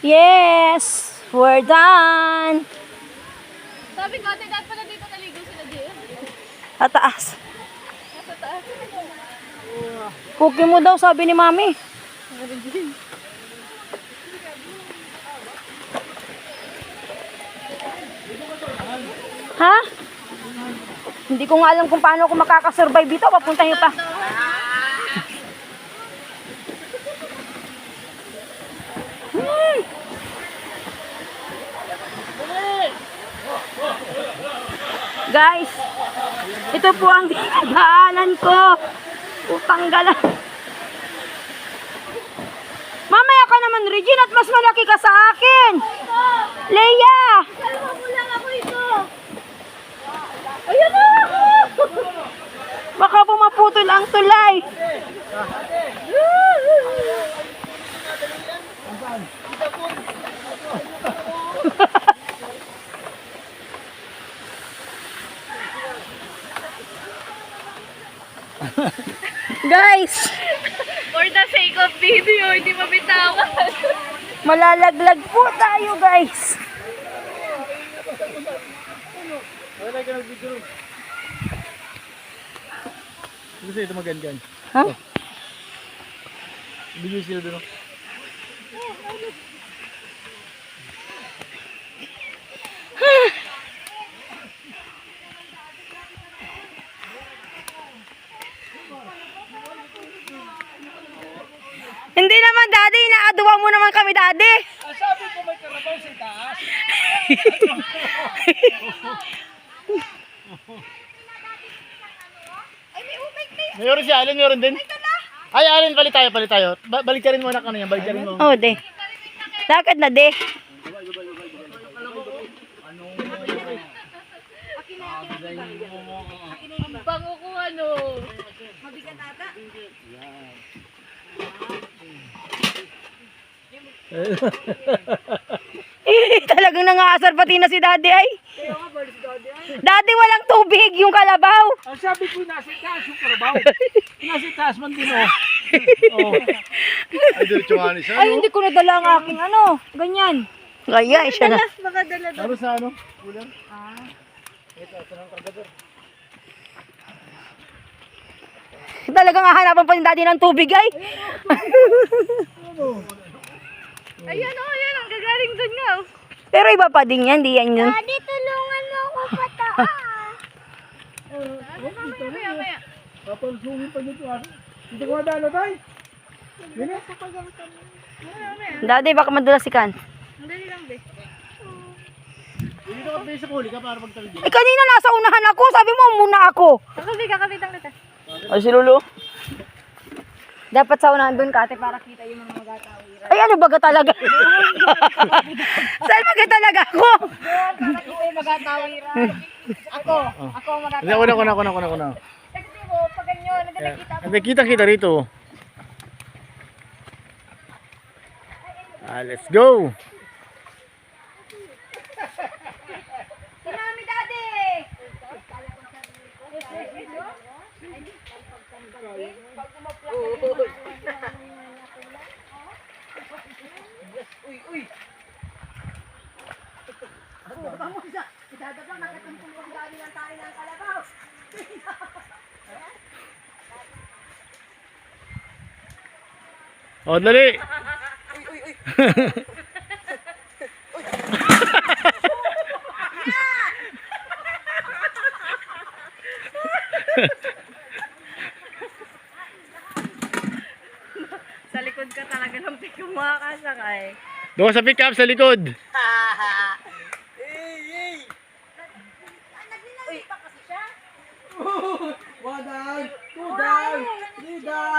Yes! We're done! Sabi ko, ate, dapat pala dito naligo sila dito. Sa taas. Nasa taas. Cookie mo daw, sabi ni Mami. Ha? Hindi ko nga alam kung paano ako makakasurvive dito. Papunta niyo pa. Guys, ito po ang dinadaanan ko. Utanggalan. Mamaya ka naman, Regine, at mas malaki ka sa akin. Leia! Kalma mo lang ako ito. Ayun na! Baka pumaputol ang tulay. Guys, For the sake of video, hindi mabitawan. malalaglag po tayo, guys. Gusto ito magangan. Ha? Bigyan sila doon. Hindi naman, Daddy. Inaaduwa mo naman kami, Daddy. Sabi ko may karabaw sa taas. Mayroon si Allen, mayroon din. Ay, Allen, balik tayo. Balik ka rin muna ka na yan, balik ka rin mo. Oh, de. Lakad na, de. Ang bango ko ano. Talagang nangaasar pati na si Daddy ay. Daddy, walang tubig yung kalabaw. Ang sabi ko, nasa taas yung karabaw. Nasa taas man din, oh. Ay, diretso nga ni siya, Ay, hindi ko nadala ang aking ano. Ganyan. Gaya, siya na. Baka dala Ano sa ano? Ulan? Talagang hahanapan pa ni Daddy ng tubig ay. Ayan o, ayan. Ang gagaling doon nga. Oh. Pero iba pa din yan, di yan yun. Daddy, tulungan mo ako pataas. Maya. Papalsungin pa dito, ano? Hindi ko madalo tayo. Daddy, baka madulasikan. Ang dali lang, be. Hindi ka pa sa huli ka para magtawid dito. Eh, kanina nasa unahan ako. Sabi mo, muna ako. Kakapitan kita. Ay, si Lulu. Dapat sa unahan doon, Kate, para kita yung mga magatawiran. Ay, ano baga talaga? Saan baga talaga ako? Para kita yung magatawiran. Ako magatawiran. Hindi, ako na. Kasi mo, pag ganyan, nagkakita mo. Hindi, kita rito. Let's go! Sinami, Daddy! Oh, dali! Sa likod ka talaga ng pikong makakasakay. Doon sa pick up sa likod.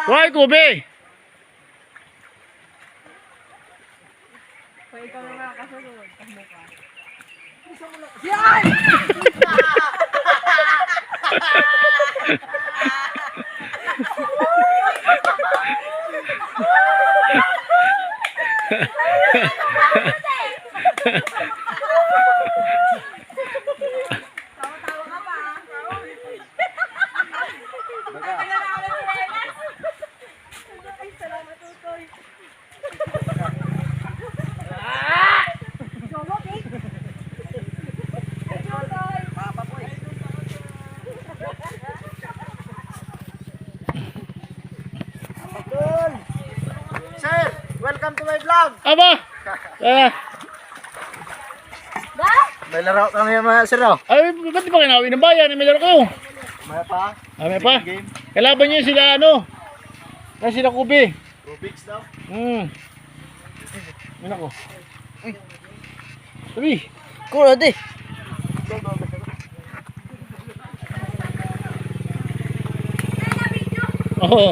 Hoy, Kubi! Kung ikaw na makakasunod, takbo ka. Tawa-tawa ka pa, ha? Ay, salamat, Tutoy. lang. Aba! May laro kami mga sir. Ay, ba't di ba kinawi ng bayan? May laro kayo. May pa. May pa? Kalaban niyo sila ano? Na sila Kubi. Rubik's daw. Yan ako. Sabi. Cool, ate. Oo.